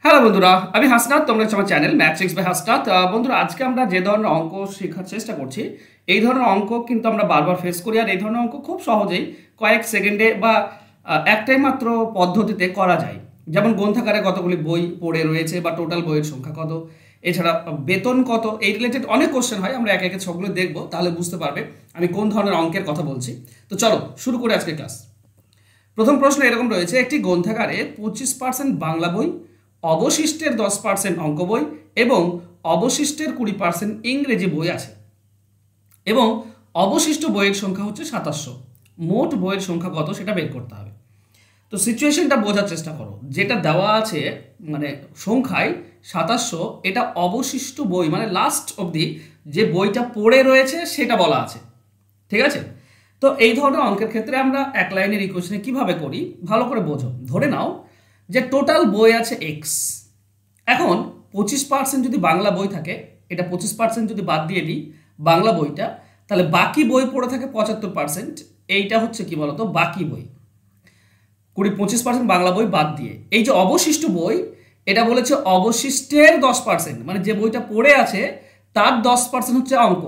Hello বন্ধুরা, আমি হাসনাত। তোমরা আমার চ্যানেল ম্যাথ্রিক্স বাই হাসনাত। বন্ধুরা, আজকে আমরা যে ধরনের অঙ্ক শেখার চেষ্টা করছি, এই ধরনের অঙ্ক কিন্তু আমরা বারবার ফেস করি। আর এই ধরনের অঙ্ক খুব সহজেই কয়েক সেকেন্ডে বা একটাই মাত্র পদ্ধতিতে করা যায়। যেমন গ্রন্থাগারে কতগুলি বই পড়ে রয়েছে বা টোটাল বইয়ের সংখ্যা কত, এছাড়া বেতন কত, এই রিলেটেড অনেক কোশ্চেন হয়। আমরা একে একে সবগুলো দেখবো, তাহলে বুঝতে পারবে আমি কোন ধরনের অঙ্কের কথা বলছি। তো চলো শুরু করে আজকে ক্লাস। প্রথম প্রশ্ন এরকম রয়েছে: একটি গ্রন্থাগারে 25% বাংলা বই, অবশিষ্টের 10% অঙ্ক বই এবং অবশিষ্টের 20% ইংরেজি বই আছে এবং অবশিষ্ট বইয়ের সংখ্যা হচ্ছে 2700। মোট বইয়ের সংখ্যা কত সেটা বের করতে হবে। তো সিচুয়েশনটা বোঝার চেষ্টা করো। যেটা দেওয়া আছে মানে সংখ্যায় 2700, এটা অবশিষ্ট বই মানে লাস্ট অবধি যে বইটা পড়ে রয়েছে সেটা বলা আছে। ঠিক আছে? তো এই ধরনের অঙ্কের ক্ষেত্রে আমরা এক লাইনের ইকুয়েশনে কিভাবে করি ভালো করে বোঝো। ধরে নাও যে টোটাল বই আছে এক্স। এখন 25% যদি বাংলা বই থাকে, এটা 25% যদি বাদ দিয়ে দিই বাংলা বইটা, তাহলে বাকি বই পড়ে থাকে 75%। এইটা হচ্ছে কি বলতো বাকি বই। 25% বাংলা বই বাদ দিয়ে এই যে অবশিষ্ট বই, এটা বলেছে অবশিষ্টের 10%, মানে যে বইটা পড়ে আছে তার 10% হচ্ছে অঙ্ক।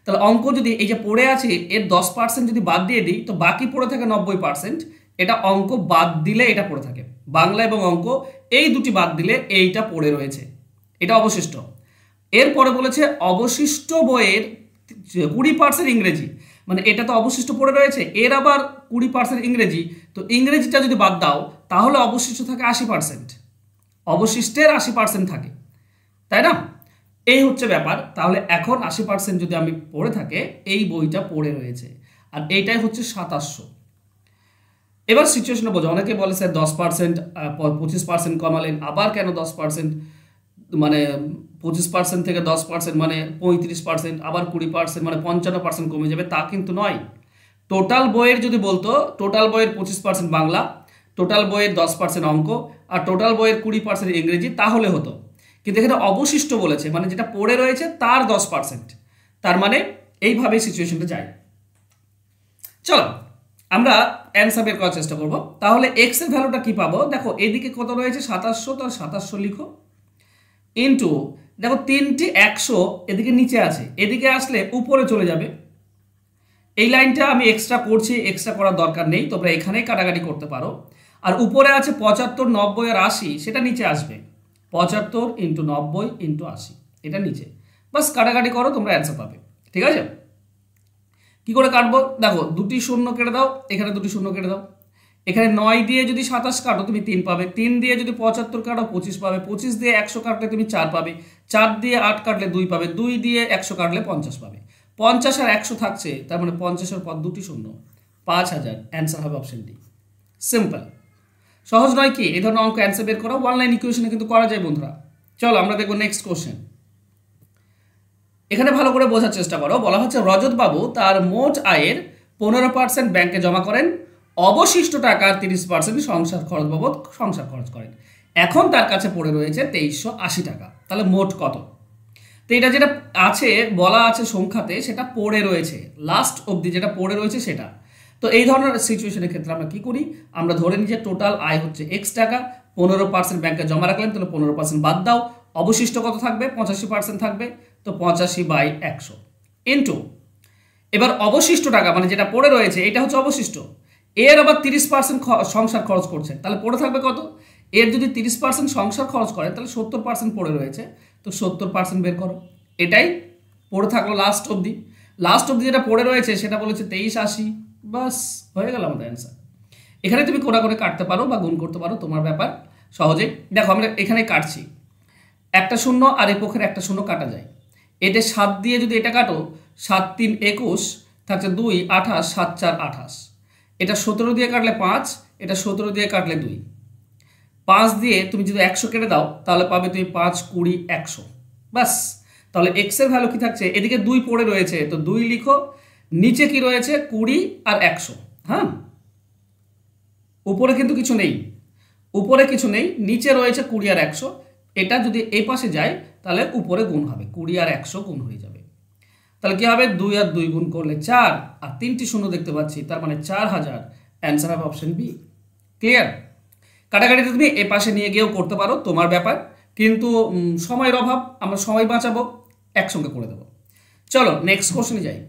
তাহলে অঙ্ক যদি এই যে পড়ে আছে এর 10% যদি বাদ দিয়ে দিই তো বাকি পড়ে থাকে 90%। এটা অঙ্ক বাদ দিলে এটা পড়ে থাকে, বাংলা এবং অঙ্ক এই দুটি বাদ দিলে এইটা পড়ে রয়েছে, এটা অবশিষ্ট। এরপরে বলেছে অবশিষ্ট বইয়ের 20% ইংরেজি, মানে এটা তো অবশিষ্ট পড়ে রয়েছে, এর আবার 20% ইংরেজি। তো ইংরেজিটা যদি বাদ দাও তাহলে অবশিষ্ট থাকে 80%, অবশিষ্টের 80% থাকে, তাই না? এই হচ্ছে ব্যাপার। তাহলে এখন 80% যদি আমি পড়ে থাকে এই বইটা পড়ে রয়েছে, আর এইটাই হচ্ছে 2700। এবার সিচুয়েশনটা বোঝো। অনেকে বলে স্যার 10%, 25% কমালেন, আবার কেন 10%? মানে 25% থেকে 10% মানে 35%, আবার 20% মানে 55% কমে যাবে, তা কিন্তু নয়। টোটাল বইয়ের যদি বলতো টোটাল বইয়ের 25% বাংলা, টোটাল বইয়ের 10% অঙ্ক আর টোটাল বইয়ের 20% ইংরেজি, তাহলে হতো। কিন্তু এখানে অবশিষ্ট বলেছে, মানে যেটা পড়ে রয়েছে তার 10%। তার মানে এইভাবেই সিচুয়েশনটা যায়। চলো আমরা অ্যান্সার বের করার চেষ্টা করব। তাহলে এক্স এর ভ্যালুটা কি পাবো? দেখো এদিকে কত রয়েছে 2700, তার 2700 লিখো ইন্টু, দেখো তিনটি 100 এদিকে নিচে আছে, এদিকে আসলে উপরে চলে যাবে। এই লাইনটা আমি এক্সট্রা করছি, এক্সট্রা করার দরকার নেই, তোমরা এখানেই কাটাকাটি করতে পারো। আর উপরে আছে 75, 90 আর 80, সেটা নিচে আসবে। 75 ইন্টু 90 ইন্টু 80, এটা নিচে। বাস কাটাকাটি করো, তোমরা অ্যান্সার পাবে। ঠিক আছে? কি করে কাটবো? দেখো দুটি শূন্য কেটে দাও, এখানে দুটি শূন্য কেটে দাও। এখানে 9 দিয়ে যদি 27 কাটো তুমি 3 পাবে, 3 দিয়ে যদি 75 কাটো 25 পাবে, 25 দিয়ে 100 কাটলে তুমি 4 পাবে, 4 দিয়ে 8 কাটলে 2 পাবে, 2 দিয়ে 100 কাটলে 50 পাবে। 50 আর 100 থাকছে, তার মানে 50 এর পর দুটি শূন্য, 5000। অ্যান্সার হবে অপশন ডি। সিম্পল। সহজ নয় কি এই ধরনের অঙ্ক অ্যান্সার বের করা? ওয়ান লাইন ইকুয়েশনে কিন্তু করা যায় বন্ধুরা। চলো আমরা দেখবো নেক্সট কোশ্চেন। এখানে ভালো করে বোঝার চেষ্টা করো। বলা হচ্ছে রজত বাবু তার মোট আয়ের 15% ব্যাংকে জমা করেন, অবশিষ্ট টাকার 30% সংসার খরচ বাবদ সংসার খরচ করেন। এখন তার কাছে পড়ে রয়েছে 2380 টাকা। তাহলে মোট কত? তো এটা যেটা আছে বলা আছে সংখ্যাতে, সেটা পড়ে রয়েছে লাস্ট অবধি, যেটা পড়ে রয়েছে সেটা। তো এই ধরনের সিচুয়েশনের ক্ষেত্রে আমরা কি করি? আমরা ধরে নিই যে টোটাল আয় হচ্ছে এক্স টাকা, 15% ব্যাংকে জমা রাখলেন, তাহলে 15% বাদ দাও, অবশিষ্ট কত থাকবে? 85% থাকবে। তো 85/100 ইন্টু, এবার অবশিষ্ট টাকা মানে যেটা পড়ে রয়েছে এটা হচ্ছে অবশিষ্ট, এর আবার 30% সংসার খরচ করছে, তাহলে পড়ে থাকবে কত? এর যদি 30% সংসার খরচ করে তাহলে 70% পড়ে রয়েছে, তো 70% বের করো। এটাই পড়ে থাকলো লাস্ট অবধি। লাস্ট অবধি যেটা পড়ে রয়েছে সেটা বলেছে 2380। বাস হয়ে গেল আমাদের অ্যান্সার। এখানে তুমি কোনাকুনি কাটতে পারো বা গুণ করতে পারো, তোমার ব্যাপার। সহজেই দেখো আমরা এখানে কাটছি, একটা শূন্য আর এই পক্ষের একটা শূন্য কাটা যায়। এতে 7 দিয়ে যদি এটা কাটো, 7 3 21 থাকছে 2 28, 7 4 28। এটা 17 দিয়ে কাটলে 5, এটা 17 দিয়ে কাটলে 2। 5 দিয়ে তুমি যদি 100 কেটে দাও তাহলে পাবে তুমি 5 20 100। বাস। তাহলে এক্স এর ভ্যালু কি থাকছে? এদিকে 2 পড়ে রয়েছে, তো 2 লিখো, নিচে কি রয়েছে 20 আর 100। হ্যাঁ, উপরে কিন্তু কিছু নেই, উপরে কিছু নেই, নিচে রয়েছে 20 আর 100। এটা যদি এই পাশে যায় তাহলে উপরে গুণ হবে, 20 আর 100 গুণ হয়ে যাবে। তাহলে কি হবে? 2 আর 2 গুণ করলে 4, আর 3টি শূন্য দেখতে পাচ্ছি, তার মানে 4000। অ্যান্সার হবে অপশন বি। ক্লিয়ার? কাটাকাটিতে তুমি এ পাশে নিয়ে গিয়েও করতে পারো, তোমার ব্যাপার, কিন্তু সময়ের অভাব, আমরা সময় বাঁচাবো, একসঙ্গে করে দেবো। চলো নেক্সট কোশ্চেনে যাই।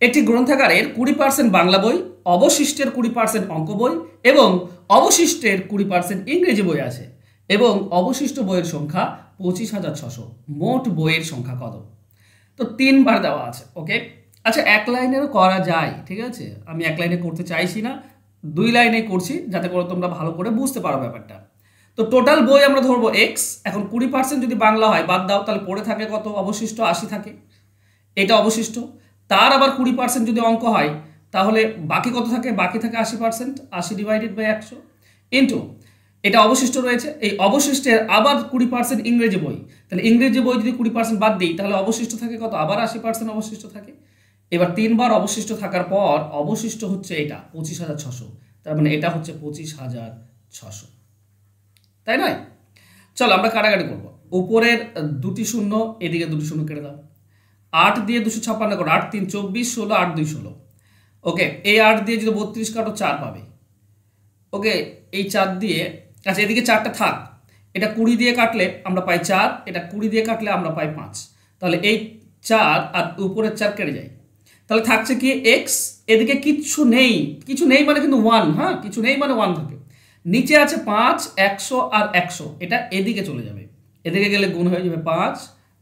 একটি গ্রন্থাগারের 20% বাংলা বই, অবশিষ্টের 20% অঙ্ক বই এবং অবশিষ্টের 20% ইংরেজি বই আছে এবং অবশিষ্ট বইয়ের সংখ্যা 25,600। মোট বইয়ের সংখ্যা কত? তো 3বার দেওয়া আছে। ওকে, আচ্ছা 1 লাইনেরও করা যায়, ঠিক আছে, আমি 1 লাইনে করতে চাইছি না, 2 লাইনে করছি যাতে করে তোমরা ভালো করে বুঝতে পারো ব্যাপারটা। তো টোটাল বই আমরা ধরবো এক্স, এখন 20% যদি বাংলা হয় বাদ দাও, তাহলে পড়ে থাকে কত? অবশিষ্ট 80 থাকে, এটা অবশিষ্ট। তার আবার 20% যদি অঙ্ক হয় তাহলে বাকি কত থাকে? বাকি থাকে 80%, 80 ডিভাইডেড বাই 100 ইন্টু এটা অবশিষ্ট রয়েছে, এই অবশিষ্টের আবার 20% ইংরেজি বই, তাহলে ইংরেজি বই যদি 20% বাদ দিই তাহলে অবশিষ্ট থাকে কত? আবার 80% অবশিষ্ট থাকে। এবার 3বার অবশিষ্ট থাকার পর অবশিষ্ট হচ্ছে এটা 25,600, তার মানে এটা হচ্ছে 25,600, তাই নয়? চলো আমরা কাটাকাটি করবো। উপরের 2টি শূন্য, এদিকে 2টি শূন্য কেটে দাও। 8 দিয়ে 256 করো, 8 3 24, 16, 8 2 16। ওকে, এই 8 দিয়ে যদি 32 কাটো 4 পাবে। ওকে, এই 4 দিয়ে, আচ্ছা এদিকে 4টা থাক, এটা 20 দিয়ে কাটলে আমরা পাই 4, এটা 20 দিয়ে কাটলে আমরা পাই 5, তাহলে এই 4 আর উপরের 4 কেটে যায়, তাহলে থাকছে কি এক্স। এদিকে কিচ্ছু নেই, কিছু নেই মানে কিন্তু 1, হ্যাঁ, কিছু নেই মানে 1 থাকে। নিচে আছে 5, 100 আর 100, এটা এদিকে চলে যাবে, এদিকে গেলে গুণ হয়ে যাবে 5,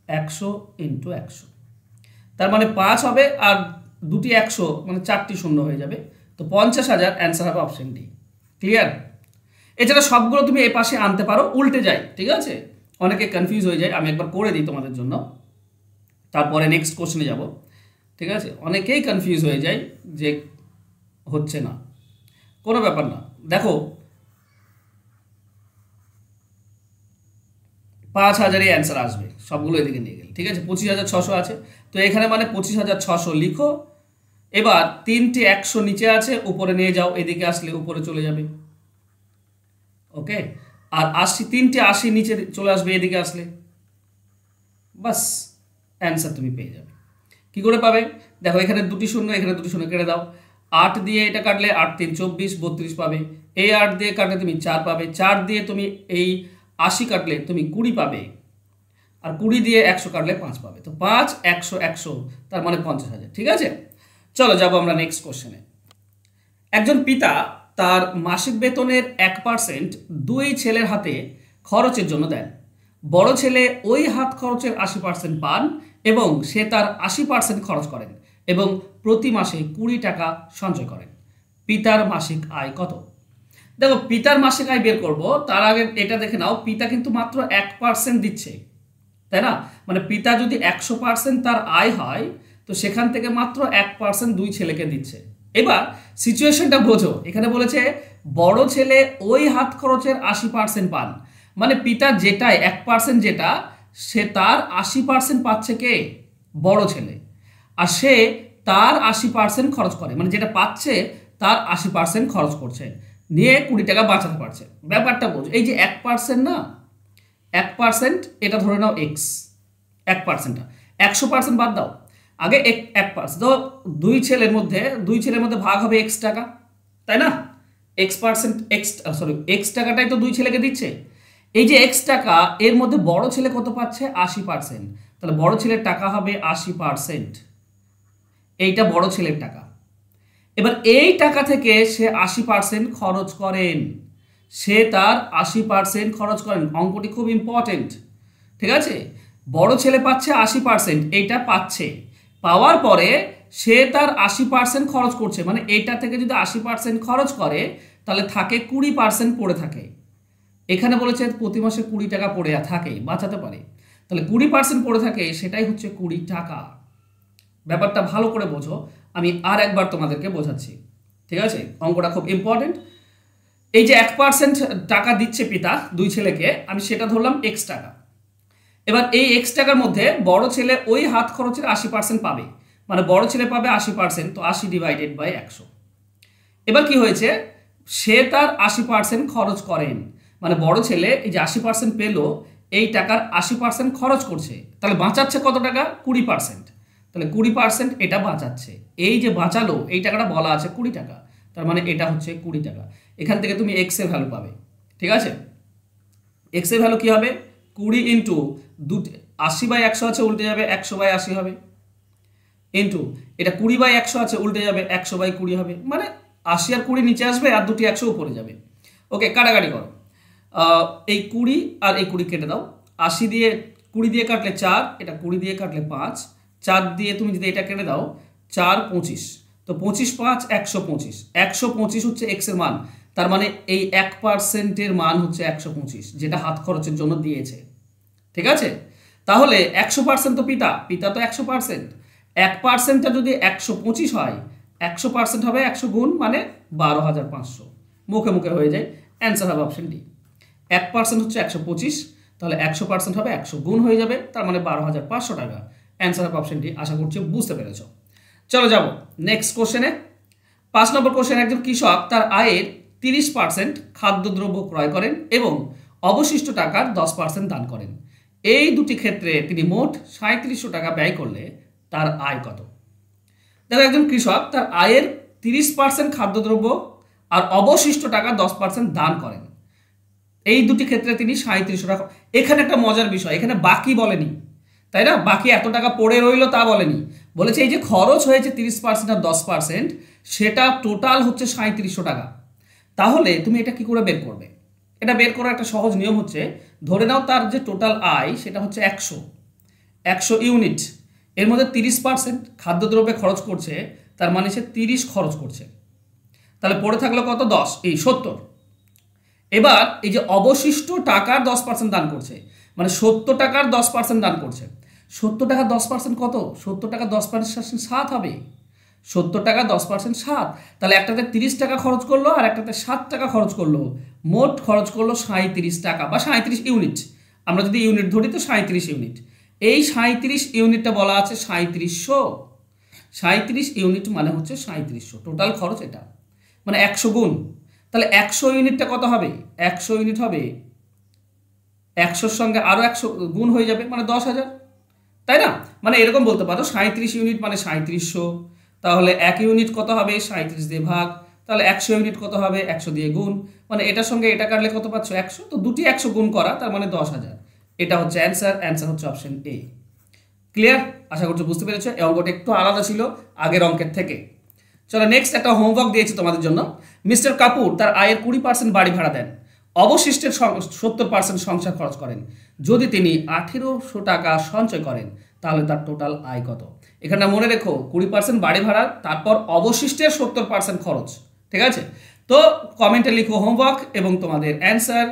100 ইন্টু 100, তার মানে 5 হবে আর 2টি 100 মানে 4টি শূন্য হয়ে যাবে, তো 50,000 অ্যান্সার হবে অপশন ডি। ক্লিয়ার? এছাড়া সবগুলো তুমি এ পাশে আনতে পারো, উল্টে যায়, ঠিক আছে, অনেকে কনফিউজ হয়ে যায়, আমি একবার করে দিই তোমাদের জন্য, তারপরে নেক্সট কোশ্চেনে যাব। ঠিক আছে, অনেকেই কনফিউজ হয়ে যায় যে হচ্ছে না, কোনো ব্যাপার না। দেখো 5,000-ই অ্যান্সার আসবে সবগুলো এদিকে নিয়ে গেলে, ঠিক আছে, 25,600 আছে, তো এখানে মানে 25,600 লিখো। এবার 3টে 100 নিচে আছে, উপরে নিয়ে যাও, এদিকে আসলে উপরে চলে যাবে। ওকে, আর 3টে 80 নিচে চলে আসবে এদিকে আসলে, বাস অ্যান্সার তুমি পেয়ে যাবে। কি করে পাবে? দেখো এখানে 2টি শূন্য, এখানে 2টি শূন্য কেটে দাও, 8 দিয়ে এটা কাটলে 8 3 24, 32 পাবে, এই 8 দিয়ে কাটলে তুমি 4 পাবে, 4 দিয়ে তুমি এই 80 কাটলে তুমি 20 পাবে, আর 20 দিয়ে 100 কাটলে 5 পাবে, তো 5 100 100, তার মানে 50,000। ঠিক আছে, চলো যাবো আমরা নেক্সট কোশ্চেনে। একজন পিতা তার মাসিক বেতনের 1% 2 ছেলের হাতে খরচের জন্য দেন। বড় ছেলে ওই হাত খরচের 80% পান এবং সে তার 80% খরচ করেন এবং প্রতি মাসে 20 টাকা সঞ্চয় করেন। পিতার মাসিক আয় কত? দেখো পিতার মাসিক আয় বের করব, তার আগে এটা দেখে নাও, পিতা কিন্তু মাত্র 1% দিচ্ছে, তাই না? মানে পিতা যদি 100% তার আয় হয়, তো সেখান থেকে মাত্র 1% 2 ছেলেকে দিচ্ছে। এবার সিচুয়েশনটা বোঝো, এখানে বলেছে বড় ছেলে ওই হাত খরচের 80% পান, মানে পিতা যেটাই 1% যেটা, সে তার 80% পাচ্ছে কে? বড় ছেলে, আর সে তার 80% খরচ করে, মানে যেটা পাচ্ছে তার 80% খরচ করছে, নিয়ে 20 টাকা বাঁচাতে পারছে। ব্যাপারটা বোঝো, এই যে 1% না, 1% এটা ধরে নাও এক্স, 1%টা 100% বাদ দাও, আগে 1%, তো 2 ছেলের মধ্যে ভাগ হবে x টাকা, তাই না? x টাকাটাই তো 2 ছেলেকে দিচ্ছে। এই যে x টাকা, এর মধ্যে বড় ছেলে কত পাচ্ছে? 80%, তাহলে বড় ছেলের টাকা হবে 80%, এইটা বড় ছেলের টাকা। এবার এই টাকা থেকে সে 80% খরচ করেন, সে তার 80% খরচ করেন। অঙ্কটি খুব ইম্পর্টেন্ট, ঠিক আছে? বড় ছেলে পাচ্ছে 80%, এইটা পাচ্ছে, পাওয়ার পরে সে তার 80% খরচ করছে, মানে এইটা থেকে যদি 80% খরচ করে তাহলে থাকে 20% পড়ে থাকে। এখানে বলেছে প্রতি মাসে 20 টাকা পড়ে থাকে, বাঁচাতে পারে, তাহলে 20% পড়ে থাকে, সেটাই হচ্ছে 20 টাকা। ব্যাপারটা ভালো করে বোঝো, আমি আর একবার তোমাদেরকে বোঝাচ্ছি, ঠিক আছে? অঙ্কটা খুব ইম্পর্টেন্ট। এই যে 1% টাকা দিচ্ছে পিতা 2 ছেলেকে, আমি সেটা ধরলাম x টাকা। এবার এই x টাকার মধ্যে বড় ছেলে ওই হাত খরচের 80% পাবে, মানে বড় ছেলে পাবে 80%, তো 80 ডিভাইডেড বাই 100। এবার কি হয়েছে, সে তার 80% খরচ করেন, মানে বড় ছেলে এই যে 80% পেল, এই টাকার 80% খরচ করছে, তাহলে বাঁচাচ্ছে কত টাকা? 20%, তাহলে 20% এটা বাঁচাচ্ছে। এই যে বাঁচালো এই টাকাটা বলা আছে 20 টাকা, তার মানে এটা হচ্ছে 20 টাকা। এখান থেকে তুমি x এর ভ্যালু পাবে, ঠিক আছে। এক্স এর ভ্যালু কি হবে 20 ইন্টু 80/100 আছে উল্টে যাবে 100/80 হবে, ইন্টু এটা 20/100 আছে উল্টে যাবে 100/20 হবে, মানে 80 আর 20 নিচে আসবে আর দুটি 100 উপরে যাবে। ওকে, কাটাকাটি করো, এই 20 আর এই 20 কেটে দাও, 80 দিয়ে 20 দিয়ে কাটলে 4, এটা 20 দিয়ে কাটলে 5, 4 দিয়ে তুমি যদি এটা কেটে দাও 4 25, তো 25 5 125, 125 হচ্ছে এক্স এর মান, তার মানে এই 1% মান হচ্ছে 125 যেটা হাত খরচের জন্য দিয়েছে। ঠিক আছে, তাহলে 100% তো পিতা তো 100%, 1%টা যদি 125 হয় 100% হবে 100 গুণ মানে 12,500, মুখে মুখে হয়ে যায়, অ্যান্সার হবে অপশন ডি। 1% হচ্ছে 125, তাহলে 100% হবে 100 গুণ হয়ে যাবে, তার মানে 12,500 টাকা, অ্যান্সার হবে অপশন ডি। আশা করছি বুঝতে পেরেছ। চলো যাব নেক্সট কোশ্চেনে। 5 নম্বর কোশ্চেন, একজন কৃষক তার আয়ের 30% খাদ্যদ্রব্য ক্রয় করেন এবং অবশিষ্ট টাকার 10% দান করেন। এই দুটি ক্ষেত্রে তিনি মোট 3700 টাকা ব্যয় করলে তার আয় কত? দেখো, একজন কৃষক তার আয়ের 30% খাদ্যদ্রব্য আর অবশিষ্ট টাকা 10% দান করেন, এই দুটি ক্ষেত্রে তিনি 3700 টাকা। এখানে একটা মজার বিষয়, এখানে বাকি বলেনি, তাই না? বাকি এত টাকা পড়ে রইলো তা বলেনি, বলেছে এই যে খরচ হয়েছে 30% আর 10%, সেটা টোটাল হচ্ছে 3700 টাকা। তাহলে তুমি এটা কি করে বের করবে? এটা বের করার একটা সহজ নিয়ম হচ্ছে, ধরে নাও তার যে টোটাল আয় সেটা হচ্ছে 100 ইউনিট, এর মধ্যে 30% খাদ্যদ্রব্যে খরচ করছে, তার মানে সে 30 খরচ করছে, তাহলে পড়ে থাকলো কত? 10, এই 70। এবার এই যে অবশিষ্ট টাকার 10% দান করছে, মানে 70 টাকার 10% দান করছে। 70 টাকার 10% কত? 70 টাকা 10% 7 হবে, 70 টাকা 10% 7, তাহলে একটাতে 30 টাকা খরচ করলো আর একটাতে 7 টাকা খরচ করলো, মোট খরচ করলো 37 টাকা বা 37 ইউনিট। আমরা যদি ইউনিট ধরি তো 37 ইউনিট। এই 37 ইউনিটটা বলা আছে 3700, 37 ইউনিট মানে হচ্ছে 3700, টোটাল খরচ এটা, মানে 100 গুণ। তাহলে 100 ইউনিটটা কত হবে? 100 ইউনিট হবে 100-র সঙ্গে আরও 100 গুণ হয়ে যাবে, মানে 10,000, তাই না? মানে এরকম বলতে পারো 37 ইউনিট মানে 3700, তাহলে 1 ইউনিট কত হবে? 37 দিয়ে ভাগ, তাহলে 100 ইউনিট কত হবে? 100 দিয়ে গুণ, মানে এটার সঙ্গে এটা কাটলে কত পাচ্ছ? 100, তো দুটি 100 গুণ করা, তার মানে 10,000। এটা হচ্ছে অ্যান্সার হচ্ছে অপশন এ। ক্লিয়ার? আশা করছি বুঝতে পেরেছো। এই অঙ্কটা একটু আলাদা ছিল আগের অঙ্কের থেকে। চলো নেক্সট একটা হোমওয়ার্ক দিয়েছি তোমাদের জন্য। মিস্টার কাপুর তার আয়ের 20% বাড়ি ভাড়া দেন, অবশিষ্টের 70% সংসার খরচ করেন। যদি তিনি 1800 টাকা সঞ্চয় করেন তাহলে তার টোটাল আয় কত? এখানে মনে রেখো 20% বাড়ি ভাড়া, তারপর অবশিষ্টের 70% খরচ। ঠিক আছে, তো কমেন্টে লিখো হোমওয়ার্ক এবং তোমাদের অ্যান্সার।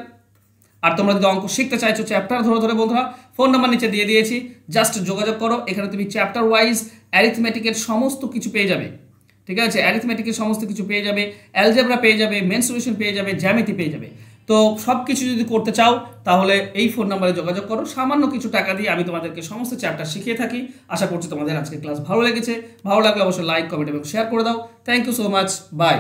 আর তোমরা যদি অঙ্ক শিখতে চাইছো চ্যাপ্টার ধরে ধরে, বন্ধুরা ফোন নাম্বার নিচে দিয়ে দিয়েছি, জাস্ট যোগাযোগ করো। এখানে তুমি চ্যাপ্টার ওয়াইজ অ্যারিথমেটিকের সমস্ত কিছু পেয়ে যাবে। ঠিক আছে, অ্যারিথমেটিকের সমস্ত কিছু পেয়ে যাবে, অ্যালজেব্রা পেয়ে যাবে, মেনসুরেশন পেয়ে যাবে, জ্যামিতি পেয়ে যাবে। তো সব কিছু যদি করতে চাও তাহলে এই ফোন নাম্বারে যোগাযোগ করো। সামান্য কিছু টাকা দিয়ে আমি তোমাদেরকে সমস্ত চ্যাপ্টার শিখিয়ে থাকি। আশা করছি তোমাদের আজকে ক্লাস ভালো লেগেছে। ভালো লাগলে অবশ্যই লাইক, কমেন্ট এবং শেয়ার করে দাও। Thank you so much, by.